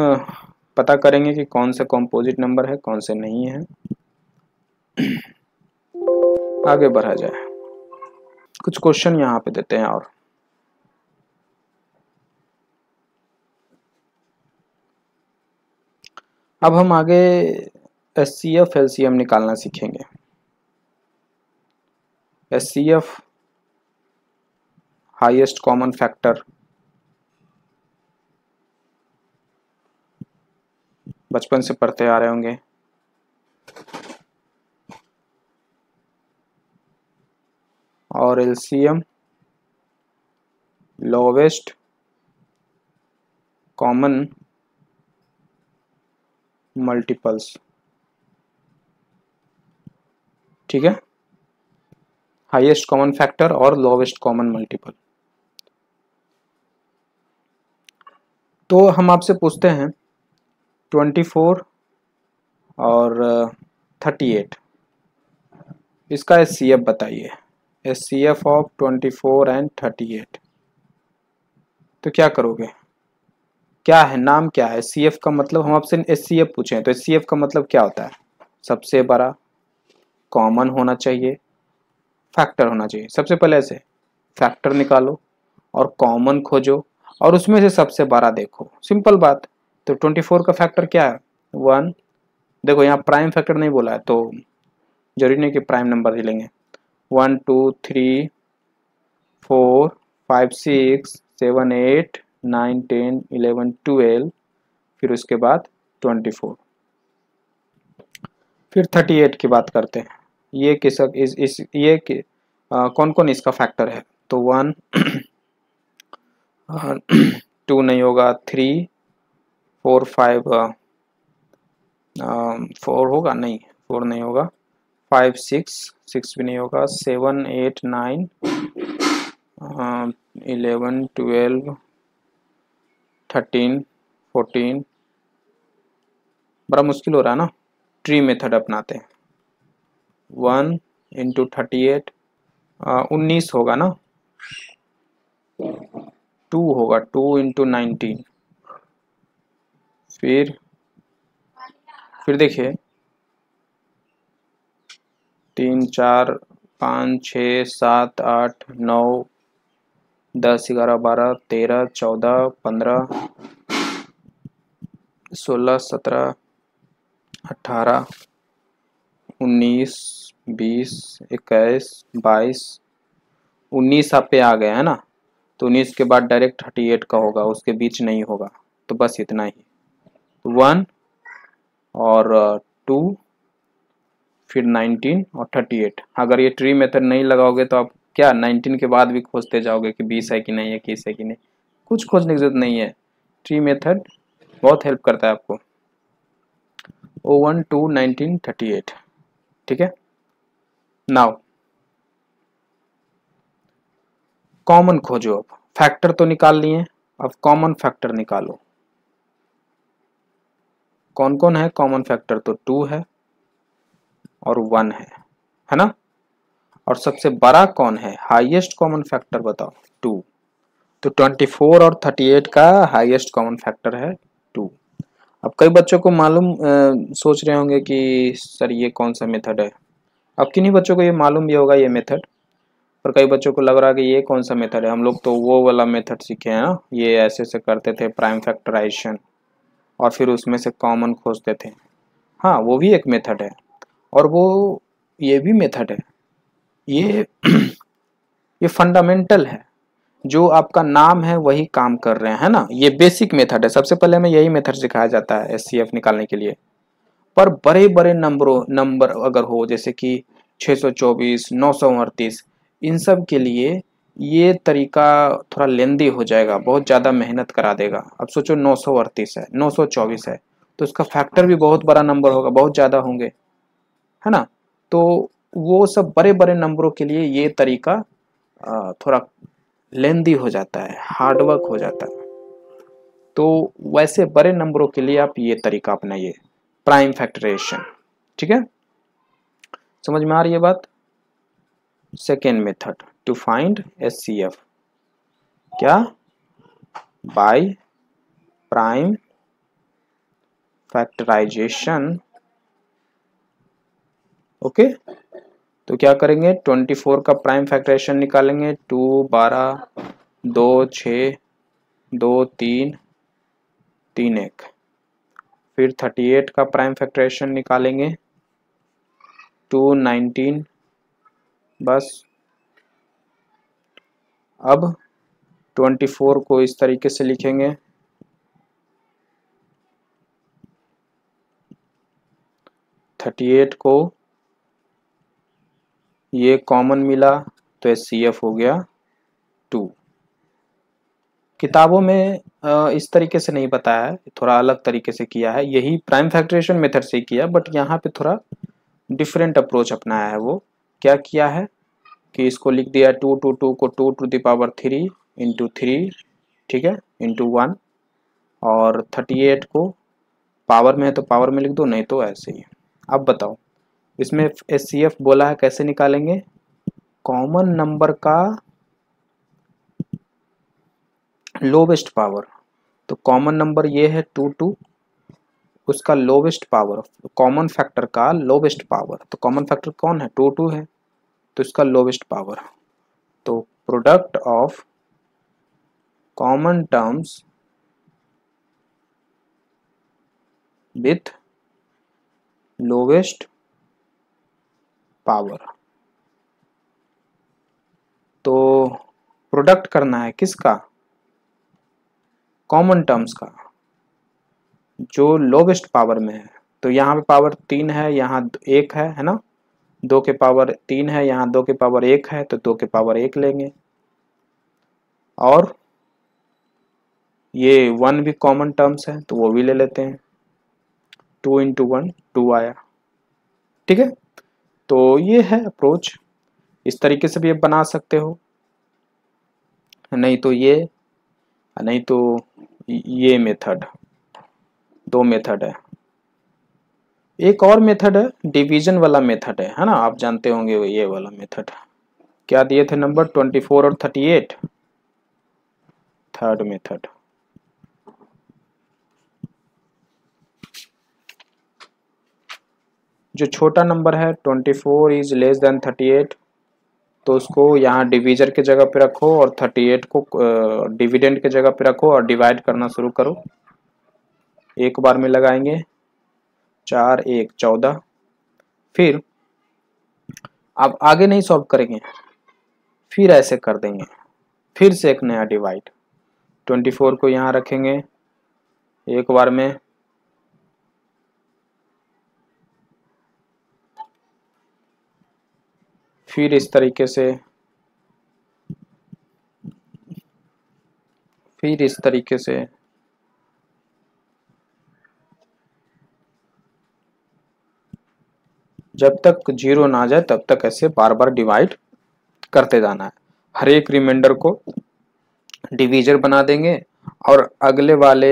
पता करेंगे कि कौन सा कंपोजिट नंबर है, कौन से नहीं है। आगे बढ़ा जाए। कुछ क्वेश्चन यहाँ पे देते हैं और अब हम आगे HCF LCM निकालना सीखेंगे। HCF हाईएस्ट कॉमन फैक्टर, बचपन से पढ़ते आ रहे होंगे। और LCM लोवेस्ट कॉमन मल्टीपल्स, ठीक है, हाईएस्ट कॉमन फैक्टर और लोवेस्ट कॉमन मल्टीपल। तो हम आपसे पूछते हैं 24 और 38, इसका HCF बताइए। HCF ऑफ 24 एंड 38, तो क्या करोगे? क्या है, नाम क्या है? HCF का मतलब, हम आपसे HCF पूछे हैं तो HCF का मतलब क्या होता है? सबसे बड़ा, कॉमन होना चाहिए, फैक्टर होना चाहिए। सबसे पहले ऐसे फैक्टर निकालो और कॉमन खोजो और उसमें से सबसे बड़ा देखो, सिंपल बात। तो 24 का फैक्टर क्या है? 1। देखो यहाँ प्राइम फैक्टर नहीं बोला है तो जरूरी नहीं कि प्राइम नंबर ही लेंगे। 1 2 3 4 5 6 7 8 9 10 11 12, फिर उसके बाद 24, फिर 38 की बात करते हैं। ये किसक इस ये कौन कौन इसका फैक्टर है? तो 1 2 नहीं होगा, 3 4 5 4 होगा नहीं, 4 नहीं होगा, 5 6 भी नहीं होगा, 7 8 9 11 12 13 14। बड़ा मुश्किल हो रहा है ना, ट्री मेथड अपनाते हैं। 1 इंटू 38 19 होगा ना, 2 होगा, 2 इंटू 19, फिर देखिए 3 4 5 6 7 8 9 10 11 12 13 14 15 16 17 18 19 20 21 22 19 आप पे आ गए है ना, तो 19 के बाद डायरेक्ट 38 का होगा, उसके बीच नहीं होगा। तो बस इतना ही, 1 और 2, फिर 19 और 38। अगर ये ट्री मेथड नहीं लगाओगे तो आप क्या 19 के बाद भी खोजते जाओगे कि 20 है कि नहीं है, 21 है कि नहीं, कुछ खोजने की जरूरत नहीं है। ट्री मेथड बहुत हेल्प करता है आपको। 01 2 19 38, ठीक है। नाउ कॉमन खोजो। अब फैक्टर तो निकाल लिए, अब कॉमन फैक्टर निकालो। कौन कौन है कॉमन फैक्टर? तो 2 है और 1 है ना। और सबसे बड़ा कौन है, हाईएस्ट कॉमन फैक्टर बताओ? 2। तो 24 और 38 का हाईएस्ट कॉमन फैक्टर है 2। अब कई बच्चों को मालूम सोच रहे होंगे कि सर ये कौन सा मेथड है। अब किन्हीं बच्चों को ये मालूम भी होगा ये मेथड, पर कई बच्चों को लग रहा है कि ये कौन सा मेथड है, हम लोग तो वो वाला मेथड सीखे हैं ना, ये ऐसे से करते थे प्राइम फैक्टराइजेशन और फिर उसमें से कॉमन खोजते थे। हाँ वो भी एक मेथड है, और वो ये भी मेथड है। ये ये फंडामेंटल है, जो आपका नाम है वही काम कर रहे हैं, है ना। ये बेसिक मेथड है, सबसे पहले हमें यही मेथड सिखाया जाता है HCF निकालने के लिए। पर बड़े बड़े नंबर अगर हो, जैसे कि 624 938, इन सब के लिए ये तरीका थोड़ा लेंदी हो जाएगा, बहुत ज़्यादा मेहनत करा देगा। अब सोचो 938 है, 924 है, तो उसका फैक्टर भी बहुत बड़ा नंबर होगा, बहुत ज़्यादा होंगे, है ना। तो वो सब बड़े बड़े नंबरों के लिए ये तरीका थोड़ा लेंदी हो जाता है, हार्डवर्क हो जाता है। तो वैसे बड़े नंबरों के लिए आप ये तरीका अपनाइए, प्राइम फैक्टराइजेशन, ठीक है। समझ में आ रही है बात? Second method to find HCF, क्या? By prime factorization, okay. तो क्या करेंगे, 24 का प्राइम फैक्टराइजेशन निकालेंगे, 2 12 2 6 2 3 3 1। फिर 38 का प्राइम फैक्टराइजेशन निकालेंगे, 2 19। बस अब 24 को इस तरीके से लिखेंगे, 38 को ये कॉमन मिला तो HCF हो गया 2। किताबों में इस तरीके से नहीं बताया है, थोड़ा अलग तरीके से किया है, यही प्राइम फैक्टराइजेशन मेथड से किया, बट यहाँ पे थोड़ा डिफरेंट अप्रोच अपनाया है। वो क्या किया है कि इसको लिख दिया 2 2 2 को 2 टू द पावर 3 इंटू 3, ठीक है, इंटू 1, और 38 को पावर में है तो पावर में लिख दो, नहीं तो ऐसे ही। अब बताओ इसमें HCF बोला है, कैसे निकालेंगे, कॉमन नंबर का लोवेस्ट पावर। तो कॉमन नंबर ये है 2 2, उसका लोवेस्ट पावर, कॉमन फैक्टर का लोवेस्ट पावर, तो कॉमन फैक्टर कौन है, 2 2 है, तो इसका लोवेस्ट पावर। तो product of common terms with lowest power. तो प्रोडक्ट करना है किसका, कॉमन टर्म्स का जो लोवेस्ट पावर में है। तो यहाँ पे पावर 3 है, यहाँ 1 है ना, 2 के पावर 3 है, यहाँ 2 के पावर 1 है, तो 2 के पावर 1 लेंगे, और ये 1 भी कॉमन टर्म्स है तो वो भी ले लेते हैं, 2 इंटू 1 2 आया, ठीक है। तो ये है अप्रोच, इस तरीके से भी आप बना सकते हो, नहीं तो ये मेथड, दो मेथड है। एक और मेथड है डिवीजन वाला मेथड है ना, आप जानते होंगे ये वाला मेथड। क्या दिए थे नंबर, 24 और 38, थर्ड मेथड। जो छोटा नंबर है 24 इज लेस देन 38, तो उसको यहाँ डिवीजर के जगह पे रखो और 38 को डिविडेंड के जगह पे रखो और डिवाइड करना शुरू करो। एक बार में लगाएंगे, 4 1 14। फिर अब आगे नहीं सॉल्व करेंगे, फिर ऐसे कर देंगे, फिर से एक नया डिवाइड, 24 को यहाँ रखेंगे एक बार में, फिर इस तरीके से, फिर इस तरीके से, जब तक 0 ना आ जाए तब तक ऐसे बार बार डिवाइड करते जाना है। हर एक रिमाइंडर को डिवीजर बना देंगे और अगले वाले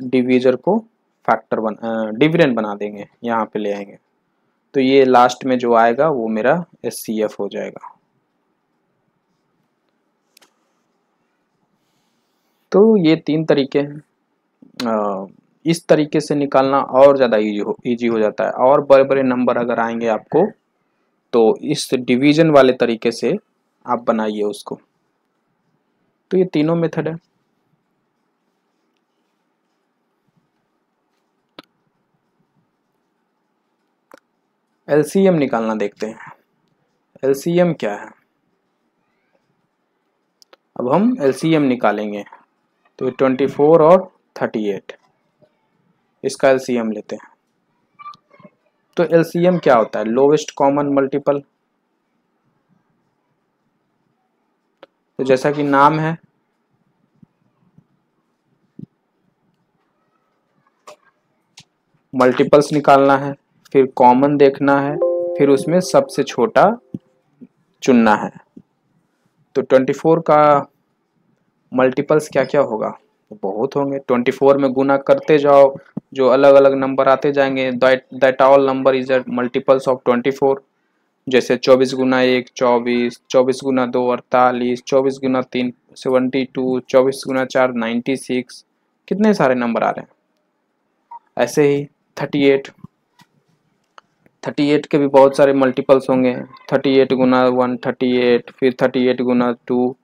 डिवीजर को डिविडेंड बना देंगे, यहाँ पे ले आएंगे, तो ये लास्ट में जो आएगा वो मेरा HCF हो जाएगा। तो ये 3 तरीके हैं, इस तरीके से निकालना और ज़्यादा इजी हो जाता है। और बड़े बड़े नंबर अगर आएंगे आपको तो इस डिवीजन वाले तरीके से आप बनाइए उसको। तो ये तीनों मेथड है। LCM निकालना देखते हैं, LCM क्या है। अब हम LCM निकालेंगे, तो 24 और 38, इसका LCM लेते हैं। तो LCM क्या होता है, लोवेस्ट कॉमन मल्टीपल। तो जैसा कि नाम है, मल्टीपल्स निकालना है, फिर कॉमन देखना है, फिर उसमें सबसे छोटा चुनना है। तो 24 का मल्टीपल्स क्या क्या होगा, तो बहुत होंगे, 24 में गुना करते जाओ, जो अलग अलग नंबर आते जाएंगे, that all number is multiples of 24। जैसे 24 गुना 1 24, 24 गुना 2 48, 24 गुना 3 72, 24 गुना 4 96, कितने सारे नंबर आ रहे हैं। ऐसे ही 38, 38 के भी बहुत सारे मल्टीपल्स होंगे। 38 गुना 1 38, फिर 38 गुना 2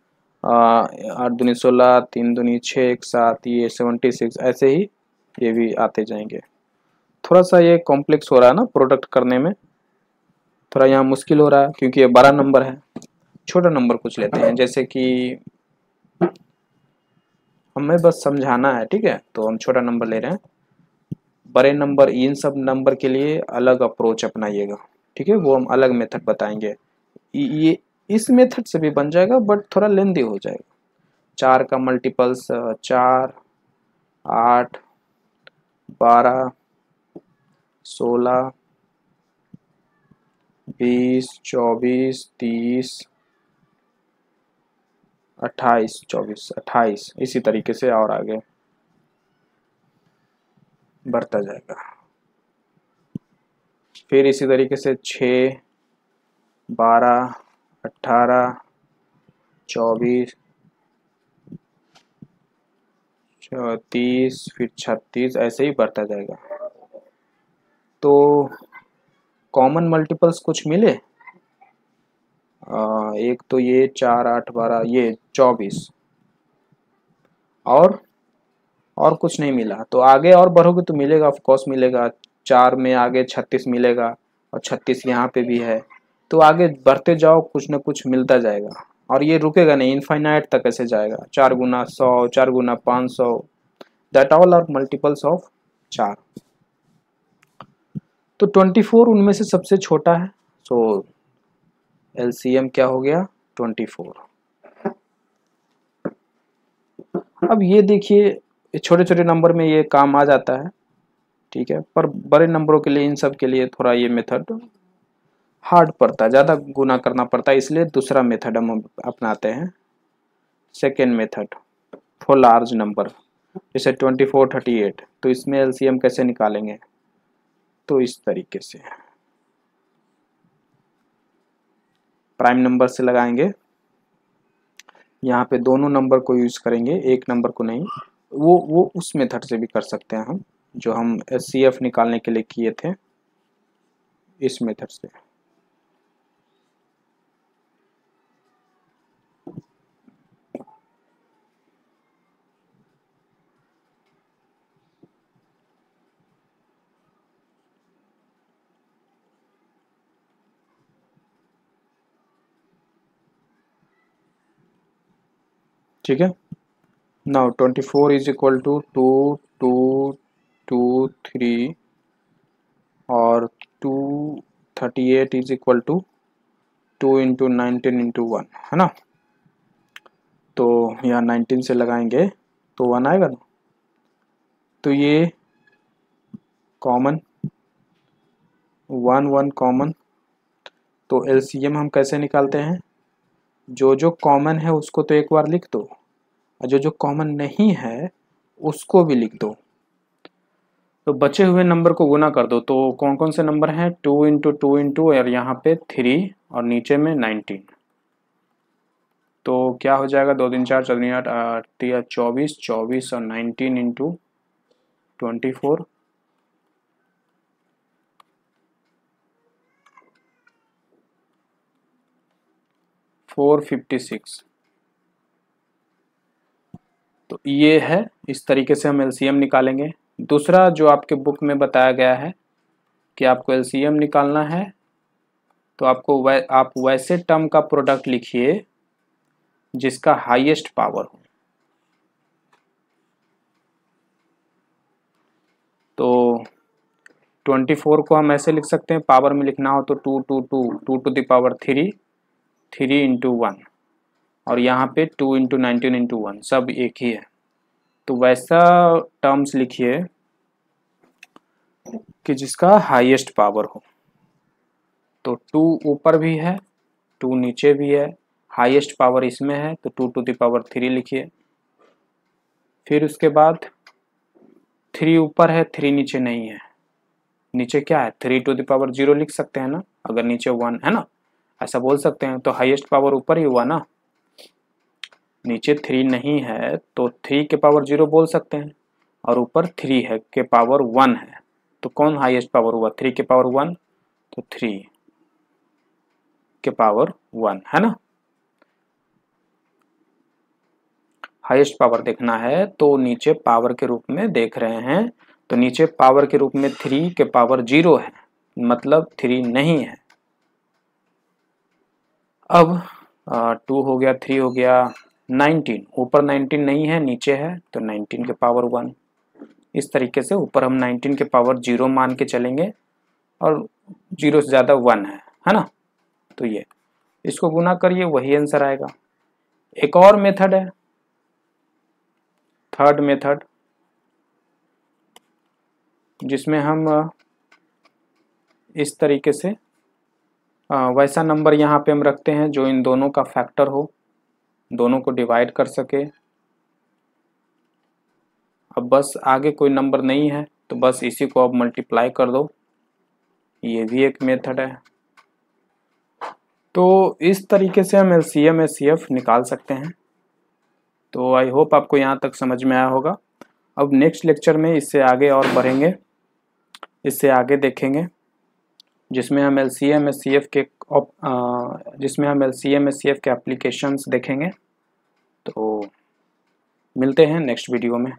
8 दूनी 16, 3 दूनी 6, 1 7, ये 76, ऐसे ही ये भी आते जाएंगे। थोड़ा सा ये कॉम्प्लेक्स हो रहा है ना प्रोडक्ट करने में, थोड़ा यहाँ मुश्किल हो रहा है क्योंकि ये बड़ा नंबर है। छोटा नंबर कुछ लेते हैं, जैसे कि हमें बस समझाना है, ठीक है, तो हम छोटा नंबर ले रहे हैं। बड़े नंबर, इन सब नंबर के लिए अलग अप्रोच अपनाइएगा, ठीक है, वो हम अलग मेथड बताएंगे। ये इस मेथड से भी बन जाएगा बट थोड़ा लेंदी हो जाएगा। 4 का मल्टीपल्स 4, 8, 12, 16, 20, 24, 30, 28, 24, 28, इसी तरीके से और आगे बढ़ता जाएगा। फिर इसी तरीके से 6, 12, 18, 24, 30, फिर 36, ऐसे ही बढ़ता जाएगा। तो कॉमन मल्टीपल्स कुछ मिले, एक तो ये 4, 8, 12, ये 24, और कुछ नहीं मिला। तो आगे और बढ़ोगे तो मिलेगा, ऑफ कोर्स मिलेगा। 4 में आगे 36 मिलेगा और 36 यहाँ पे भी है। तो आगे बढ़ते जाओ, कुछ ना कुछ मिलता जाएगा और ये रुकेगा नहीं, इनफाइनाइट तक ऐसे जाएगा। 4 गुना 100, 4 गुना 500, that all are multiples of 4। तो 24 उनमें से सबसे छोटा है, सो एलसीएम क्या हो गया, 24। अब ये देखिए छोटे छोटे नंबर में ये काम आ जाता है, ठीक है, पर बड़े नंबरों के लिए, इन सब के लिए थोड़ा ये मेथड हार्ड पड़ता है, ज़्यादा गुना करना पड़ता है, इसलिए दूसरा मेथड हम अपनाते हैं, second method for large number. जैसे 24, 38, तो इसमें एलसीएम कैसे निकालेंगे, तो इस तरीके से प्राइम नंबर से लगाएंगे। यहाँ पे दोनों नंबर को यूज करेंगे, एक नंबर को नहीं। वो उस मेथड से भी कर सकते हैं हम, जो हम एचसीएफ निकालने के लिए किए थे, इस मेथड से। ठीक है, नाउ 24 इज इक्वल टू 2 2 2 3 और 238 is equal to 2 into 19 into 1, है ना। तो यहाँ 19 से लगाएंगे तो 1 आएगा ना। तो ये कॉमन 1 1 कॉमन, तो एलसीएम हम कैसे निकालते हैं, जो जो कॉमन है उसको तो एक बार लिख दो और जो जो कॉमन नहीं है उसको भी लिख दो, तो बचे हुए नंबर को गुना कर दो। तो कौन कौन से नंबर हैं, 2 इंटू 2 इंटू और यहाँ पे 3 और नीचे में 19, तो क्या हो जाएगा, 2 3 4 4 8 8 24, 24 और 19 इंटू 24, 456। तो ये है, इस तरीके से हम एलसीएम निकालेंगे। दूसरा जो आपके बुक में बताया गया है कि आपको एलसीएम निकालना है, तो आपको आप वैसे टर्म का प्रोडक्ट लिखिए जिसका हाईएस्ट पावर हो। तो 24 को हम ऐसे लिख सकते हैं, पावर में लिखना हो तो 2 2 2 2 टू द पावर 3 3 इंटू 1, और यहाँ पे 2 इंटू 19 इंटू 1, सब एक ही है। तो वैसा टर्म्स लिखिए कि जिसका हाईएस्ट पावर हो। तो 2 ऊपर भी है, 2 नीचे भी है, हाईएस्ट पावर इसमें है, तो 2 टू द पावर 3 लिखिए। फिर उसके बाद 3 ऊपर है, 3 नीचे नहीं है। नीचे क्या है, 3 टू द पावर 0 लिख सकते हैं ना, अगर नीचे 1 है ना, ऐसा बोल सकते हैं। तो हाईएस्ट पावर ऊपर ही हुआ ना, नीचे 3 नहीं है तो 3 के पावर 0 बोल सकते हैं, और ऊपर 3 है के पावर 1 है, तो कौन हाईएस्ट पावर हुआ, 3 के पावर 1। तो 3 के पावर 1 है ना। हाईएस्ट पावर देखना है तो नीचे पावर के रूप में देख रहे हैं, तो नीचे पावर के रूप में 3 के पावर 0 है, मतलब 3 नहीं है। अब 2 हो गया, 3 हो गया, 19, ऊपर 19 नहीं है, नीचे है, तो 19 के पावर 1। इस तरीके से ऊपर हम 19 के पावर 0 मान के चलेंगे और 0 से ज़्यादा 1 है ना। तो ये इसको गुना करिए, वही आंसर आएगा। एक और मेथड है, थर्ड मेथड, जिसमें हम इस तरीके से वैसा नंबर यहाँ पे हम रखते हैं जो इन दोनों का फैक्टर हो, दोनों को डिवाइड कर सके। अब बस आगे कोई नंबर नहीं है तो बस इसी को अब मल्टीप्लाई कर दो, ये भी एक मेथड है। तो इस तरीके से हम LCM HCF निकाल सकते हैं। तो आई होप आपको यहाँ तक समझ में आया होगा। अब नेक्स्ट लेक्चर में इससे आगे और बढ़ेंगे, इससे आगे देखेंगे, जिसमें हम LCM HCF के एप्लीकेशंस देखेंगे। तो मिलते हैं नेक्स्ट वीडियो में।